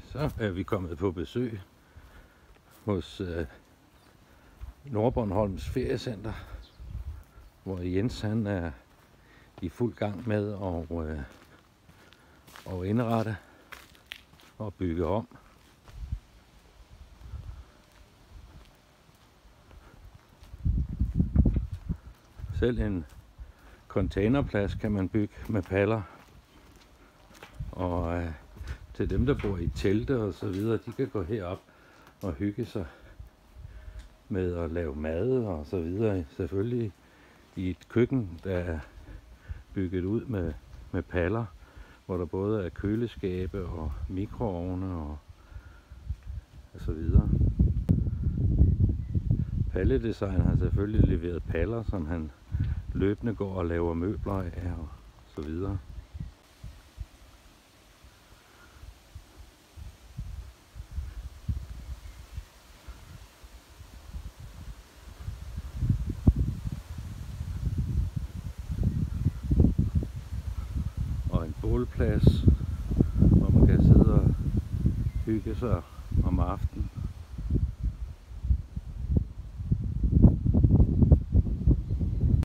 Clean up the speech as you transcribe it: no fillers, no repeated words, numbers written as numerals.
Så er vi kommet på besøg hos Nordbornholms Feriecenter, hvor Jens han er i fuld gang med at indrette og bygge om. Selv en containerplads kan man bygge med paller, og til dem der bor i telte og så videre, de kan gå herop og hygge sig med at lave mad og så videre. Selvfølgelig i et køkken, der er bygget ud med paller, hvor der både er køleskabe og mikroovne og så videre. Palledesign har selvfølgelig leveret paller, som han løbende går og laver møbler af og så videre. Og en bålplads, hvor man kan sidde og hygge sig om aftenen.